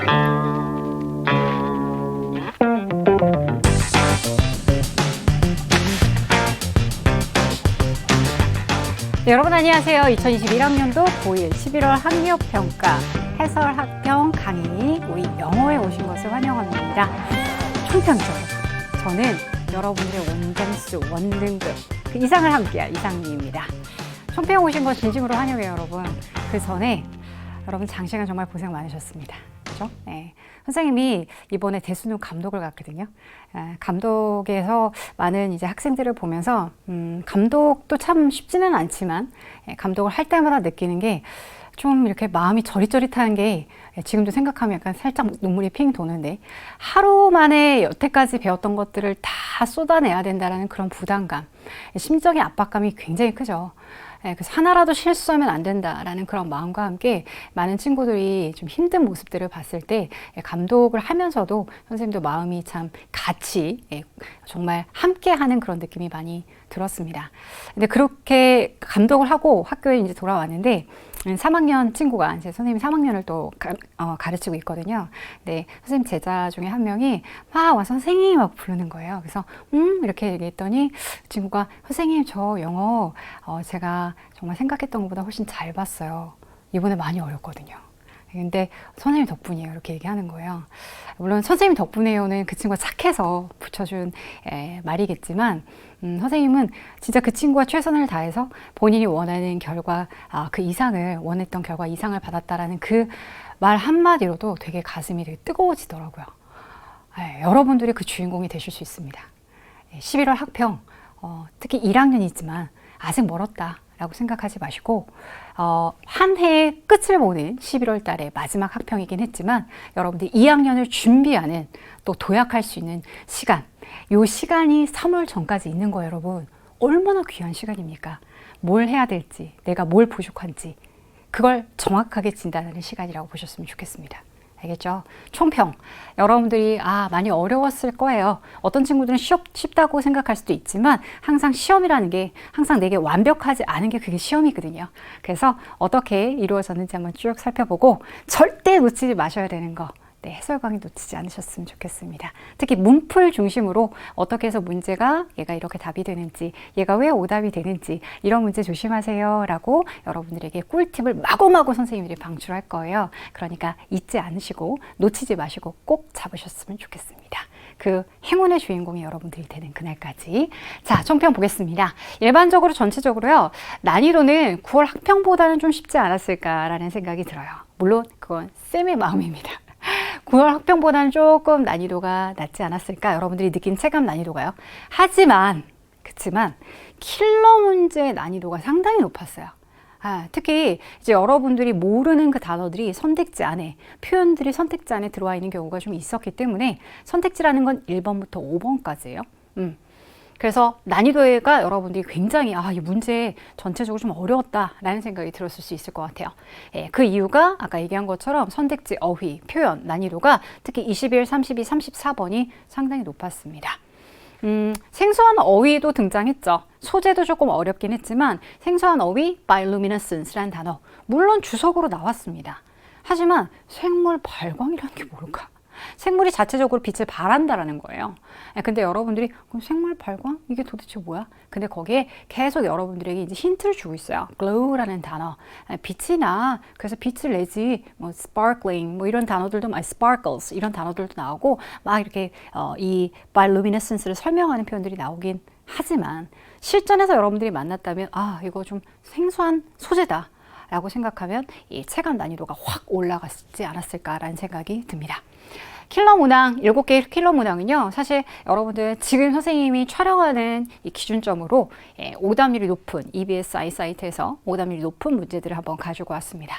네, 여러분 안녕하세요. 2021학년도 고1 11월 학력평가 해설학평 강의 우리 영어에 오신 것을 환영합니다. 총평이죠. 저는 여러분들의 원점수, 원등급 그 이상을 함께할 이상미입니다. 총평 오신 것 진심으로 환영해요, 여러분. 그 전에 여러분 장시간 정말 고생 많으셨습니다. 그렇죠? 네. 선생님이 이번에 대수능 감독을 갔거든요. 감독에서 많은 이제 학생들을 보면서 감독도 참 쉽지는 않지만 감독을 할 때마다 느끼는 게 좀 이렇게 마음이 저릿저릿한 게 지금도 생각하면 약간 살짝 눈물이 핑 도는데 하루 만에 여태까지 배웠던 것들을 다 쏟아내야 된다는 그런 부담감, 심적인 압박감이 굉장히 크죠. 그래서 하나라도 실수하면 안 된다라는 그런 마음과 함께 많은 친구들이 좀 힘든 모습들을 봤을 때 감독을 하면서도 선생님도 마음이 참 같이 정말 함께하는 그런 느낌이 많이 들었습니다. 근데 그렇게 감독을 하고 학교에 이제 돌아왔는데 3학년 친구가 이제 선생님이 3학년을 또 가르치고 있거든요. 네, 선생님 제자 중에 한 명이 막 와서 선생님 하고 부르는 거예요. 그래서 이렇게 얘기했더니 그 친구가 선생님 저 영어 제가 정말 생각했던 것보다 훨씬 잘 봤어요. 이번에 많이 어렵거든요. 근데 선생님 덕분이에요. 이렇게 얘기하는 거예요. 물론 선생님 덕분에요는 그 친구가 착해서 붙여준 말이겠지만 선생님은 진짜 그 친구가 최선을 다해서 본인이 원하는 결과, 그 이상을 원했던 결과 이상을 받았다라는 그 말 한마디로도 되게 가슴이 되게 뜨거워지더라고요. 여러분들이 그 주인공이 되실 수 있습니다. 11월 학평, 특히 1학년이지만 아직 멀었다 라고 생각하지 마시고 한 해의 끝을 보는 11월 달의 마지막 학평이긴 했지만 여러분들이 2학년을 준비하는 또 도약할 수 있는 시간, 이 시간이 3월 전까지 있는 거예요. 여러분 얼마나 귀한 시간입니까? 뭘 해야 될지, 내가 뭘 부족한지 그걸 정확하게 진단하는 시간이라고 보셨으면 좋겠습니다. 알겠죠? 총평. 여러분들이 많이 어려웠을 거예요. 어떤 친구들은 쉽다고 생각할 수도 있지만 항상 시험이라는 게 항상 내게 완벽하지 않은 게 그게 시험이거든요. 그래서 어떻게 이루어졌는지 한번 쭉 살펴보고 절대 놓치지 마셔야 되는 거. 네, 해설 강의 놓치지 않으셨으면 좋겠습니다. 특히 문풀 중심으로 어떻게 해서 문제가 얘가 이렇게 답이 되는지, 얘가 왜 오답이 되는지 이런 문제 조심하세요 라고 여러분들에게 꿀팁을 마구마구 선생님들이 방출할 거예요. 그러니까 잊지 않으시고 놓치지 마시고 꼭 잡으셨으면 좋겠습니다. 그 행운의 주인공이 여러분들이 되는 그날까지. 자, 총평 보겠습니다. 일반적으로 전체적으로요. 난이도는 9월 학평보다는 좀 쉽지 않았을까라는 생각이 들어요. 물론 그건 쌤의 마음입니다. 9월 학평보다는 조금 난이도가 낮지 않았을까? 여러분들이 느낀 체감 난이도가요. 그치만 킬러 문제의 난이도가 상당히 높았어요. 특히 이제 여러분들이 모르는 그 단어들이 선택지 안에, 표현들이 선택지 안에 들어와 있는 경우가 좀 있었기 때문에 선택지라는 건 1번부터 5번까지예요. 그래서 난이도가 여러분들이 굉장히 이 문제 전체적으로 좀 어려웠다라는 생각이 들었을 수 있을 것 같아요. 그 이유가 아까 얘기한 것처럼 선택지, 어휘, 표현 난이도가 특히 21, 32, 34번이 상당히 높았습니다. 생소한 어휘도 등장했죠. 소재도 조금 어렵긴 했지만 생소한 어휘, bioluminescence라는 단어 물론 주석으로 나왔습니다. 하지만 생물 발광이라는 게 뭘까? 생물이 자체적으로 빛을 발한다라는 거예요. 근데 여러분들이 그럼 생물 발광? 이게 도대체 뭐야? 근데 거기에 계속 여러분들에게 이제 힌트를 주고 있어요. glow라는 단어. 빛이 나. 그래서 빛을 내지. 뭐 sparkling 뭐 이런 단어들도 sparkles 이런 단어들도 나오고 막 이렇게 이 bioluminescence를 설명하는 표현들이 나오긴 하지만 실전에서 여러분들이 만났다면 이거 좀 생소한 소재다. 라고 생각하면 이 체감 난이도가 확 올라갔지 않았을까라는 생각이 듭니다. 킬러 문항, 7개의 킬러 문항은요, 사실 여러분들 지금 선생님이 촬영하는 이 기준점으로 오답률이 높은 EBS 아이사이트에서 오답률이 높은 문제들을 한번 가지고 왔습니다.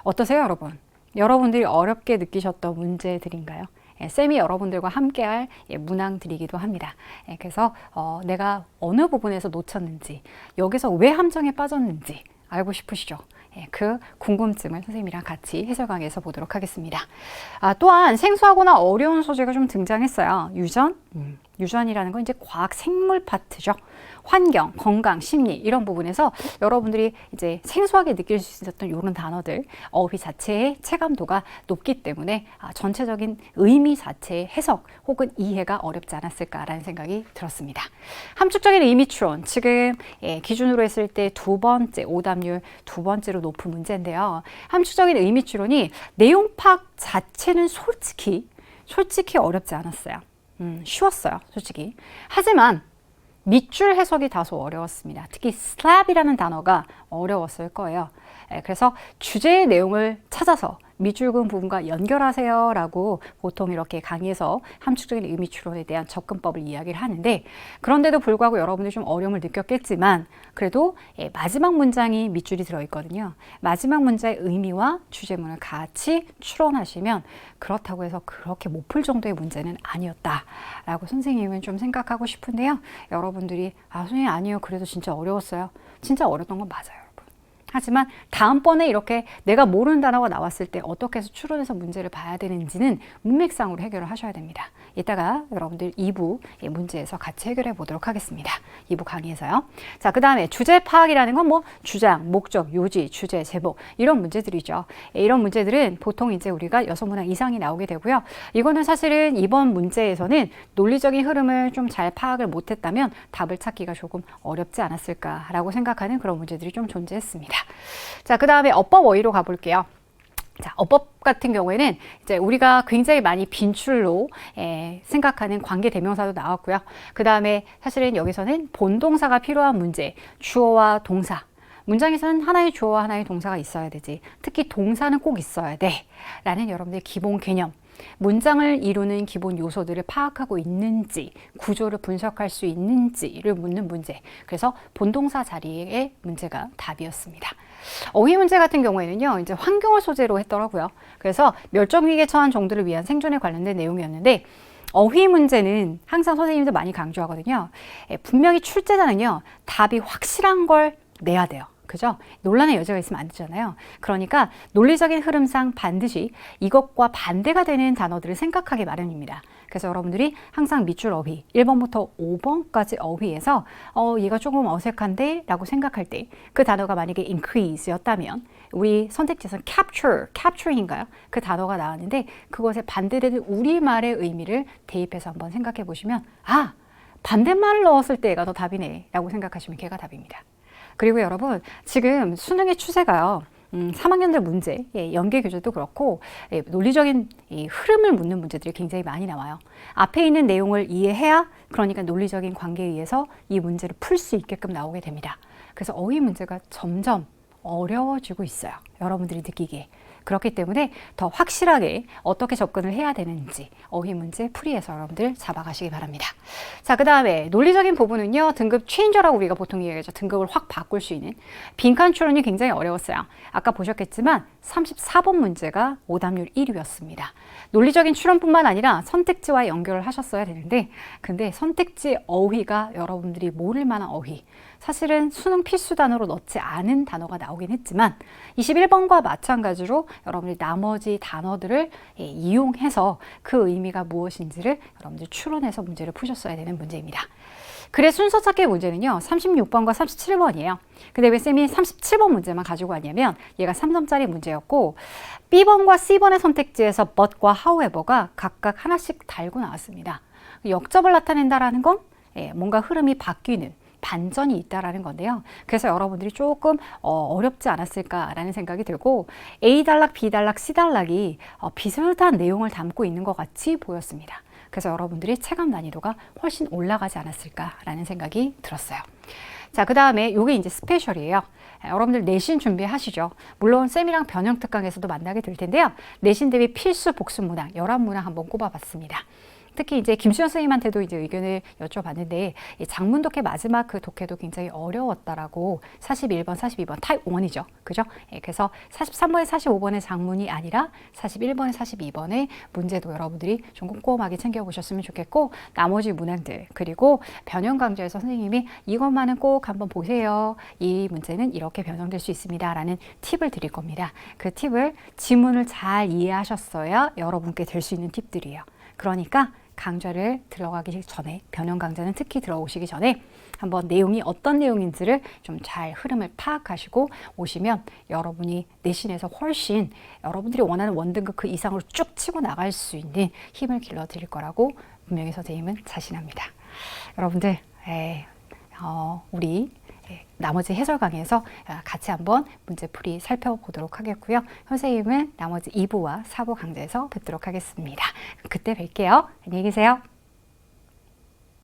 어떠세요, 여러분? 여러분들이 어렵게 느끼셨던 문제들인가요? 쌤이 여러분들과 함께할 문항들이기도 합니다. 그래서 내가 어느 부분에서 놓쳤는지, 여기서 왜 함정에 빠졌는지 알고 싶으시죠? 그 궁금증을 선생님이랑 같이 해설 강의에서 보도록 하겠습니다. 또한 생소하거나 어려운 소재가 좀 등장했어요. 유전? 유전이라는 건 이제 과학 생물 파트죠. 환경, 건강, 심리 이런 부분에서 여러분들이 이제 생소하게 느낄 수 있었던 이런 단어들 어휘 자체의 체감도가 높기 때문에 전체적인 의미 자체의 해석 혹은 이해가 어렵지 않았을까라는 생각이 들었습니다. 함축적인 의미 추론, 지금 기준으로 했을 때 두 번째, 오답률 두 번째로 높은 문제인데요. 함축적인 의미 추론이 내용 파악 자체는 솔직히 어렵지 않았어요. 쉬웠어요, 솔직히. 하지만 밑줄 해석이 다소 어려웠습니다. 특히 slap이라는 단어가 어려웠을 거예요. 그래서 주제의 내용을 찾아서 밑줄 그은 부분과 연결하세요 라고 보통 이렇게 강의에서 함축적인 의미 추론에 대한 접근법을 이야기를 하는데, 그런데도 불구하고 여러분들이 좀 어려움을 느꼈겠지만 그래도 마지막 문장이 밑줄이 들어있거든요. 마지막 문장의 의미와 주제문을 같이 추론하시면 그렇다고 해서 그렇게 못 풀 정도의 문제는 아니었다라고 선생님은 좀 생각하고 싶은데요. 여러분들이 선생님 아니요, 그래도 진짜 어려웠어요. 진짜 어려웠던 건 맞아요. 하지만 다음번에 이렇게 내가 모르는 단어가 나왔을 때 어떻게 해서 추론해서 문제를 봐야 되는지는 문맥상으로 해결을 하셔야 됩니다. 이따가 여러분들 2부 문제에서 같이 해결해 보도록 하겠습니다. 2부 강의에서요. 자, 그 다음에 주제 파악이라는 건 뭐 주장, 목적, 요지, 주제, 제목 이런 문제들이죠. 이런 문제들은 보통 이제 우리가 6문항 이상이 나오게 되고요. 이거는 사실은 이번 문제에서는 논리적인 흐름을 좀 잘 파악을 못했다면 답을 찾기가 조금 어렵지 않았을까라고 생각하는 그런 문제들이 좀 존재했습니다. 자, 그 다음에 어법 어휘로 가볼게요. 자, 어법 같은 경우에는 이제 우리가 굉장히 많이 빈출로 생각하는 관계 대명사도 나왔고요. 그 다음에 사실은 여기서는 본동사가 필요한 문제, 주어와 동사. 문장에서는 하나의 주어와 하나의 동사가 있어야 되지. 특히 동사는 꼭 있어야 돼. 라는 여러분들의 기본 개념. 문장을 이루는 기본 요소들을 파악하고 있는지, 구조를 분석할 수 있는지를 묻는 문제. 그래서 본동사 자리의 문제가 답이었습니다. 어휘 문제 같은 경우에는요, 이제 환경을 소재로 했더라고요. 그래서 멸종위기에 처한 종들을 위한 생존에 관련된 내용이었는데, 어휘 문제는 항상 선생님도 많이 강조하거든요. 분명히 출제자는요, 답이 확실한 걸 내야 돼요. 그죠? 논란의 여지가 있으면 안 되잖아요. 그러니까 논리적인 흐름상 반드시 이것과 반대가 되는 단어들을 생각하기 마련입니다. 그래서 여러분들이 항상 밑줄 어휘 1번부터 5번까지 어휘에서 얘가 조금 어색한데 라고 생각할 때 그 단어가 만약에 increase 였다면 우리 선택지에서는 capturing인가요? 그 단어가 나왔는데 그것에 반대되는 우리말의 의미를 대입해서 한번 생각해 보시면 반대말을 넣었을 때 얘가 더 답이네 라고 생각하시면 걔가 답입니다. 그리고 여러분, 지금 수능의 추세가요. 3학년들 문제, 연계 교재도 그렇고 논리적인 흐름을 묻는 문제들이 굉장히 많이 나와요. 앞에 있는 내용을 이해해야 그러니까 논리적인 관계에 의해서 이 문제를 풀 수 있게끔 나오게 됩니다. 그래서 어휘 문제가 점점 어려워지고 있어요. 여러분들이 느끼기에. 그렇기 때문에 더 확실하게 어떻게 접근을 해야 되는지 어휘 문제 풀이해서 여러분들 잡아가시기 바랍니다. 자, 그 다음에 논리적인 부분은요. 등급 체인저라고 우리가 보통 얘기하죠. 등급을 확 바꿀 수 있는. 빈칸 추론이 굉장히 어려웠어요. 아까 보셨겠지만 34번 문제가 오답률 1위였습니다. 논리적인 추론뿐만 아니라 선택지와 연결을 하셨어야 되는데 근데 선택지 어휘가 여러분들이 모를 만한 어휘. 사실은 수능 필수 단어로 넣지 않은 단어가 나오긴 했지만 21번과 마찬가지로 여러분들이 나머지 단어들을 이용해서 그 의미가 무엇인지를 여러분들이 추론해서 문제를 푸셨어야 되는 문제입니다. 글의 순서 찾기 문제는요. 36번과 37번이에요. 근데 왜 쌤이 37번 문제만 가지고 왔냐면 얘가 3점짜리 문제였고 B번과 C번의 선택지에서 but과 however가 각각 하나씩 달고 나왔습니다. 역접을 나타낸다라는 건 뭔가 흐름이 바뀌는 반전이 있다라는 건데요. 그래서 여러분들이 조금 어렵지 않았을까라는 생각이 들고 A단락, B단락, C단락이 비슷한 내용을 담고 있는 것 같이 보였습니다. 그래서 여러분들이 체감 난이도가 훨씬 올라가지 않았을까라는 생각이 들었어요. 자, 그 다음에 이게 이제 스페셜이에요. 여러분들 내신 준비하시죠. 물론 쌤이랑 변형 특강에서도 만나게 될 텐데요. 내신 대비 필수 복습 문항 11문항 한번 꼽아봤습니다. 특히 이제 김수현 선생님한테도 이제 의견을 여쭤봤는데 장문 독해 마지막 그 독해도 굉장히 어려웠다라고 41번, 42번 타입 1이죠. 그죠? 그래서 43번에 45번의 장문이 아니라 41번에 42번의 문제도 여러분들이 좀 꼼꼼하게 챙겨보셨으면 좋겠고 나머지 문항들 그리고 변형 강좌에서 선생님이 이것만은 꼭 한번 보세요. 이 문제는 이렇게 변형될 수 있습니다. 라는 팁을 드릴 겁니다. 그 팁을 지문을 잘 이해하셨어야 여러분께 될 수 있는 팁들이에요. 그러니까 강좌를 들어가기 전에, 변형 강좌는 특히 들어오시기 전에 한번 내용이 어떤 내용인지를 좀 잘 흐름을 파악하시고 오시면 여러분이 내신에서 훨씬 여러분들이 원하는 원등급 그 이상으로 쭉 치고 나갈 수 있는 힘을 길러드릴 거라고 분명히 선생님은 자신합니다. 여러분들 우리 나머지 해설 강의에서 같이 한번 문제풀이 살펴보도록 하겠고요. 선생님은 나머지 2부와 4부 강좌에서 뵙도록 하겠습니다. 그때 뵐게요. 안녕히 계세요.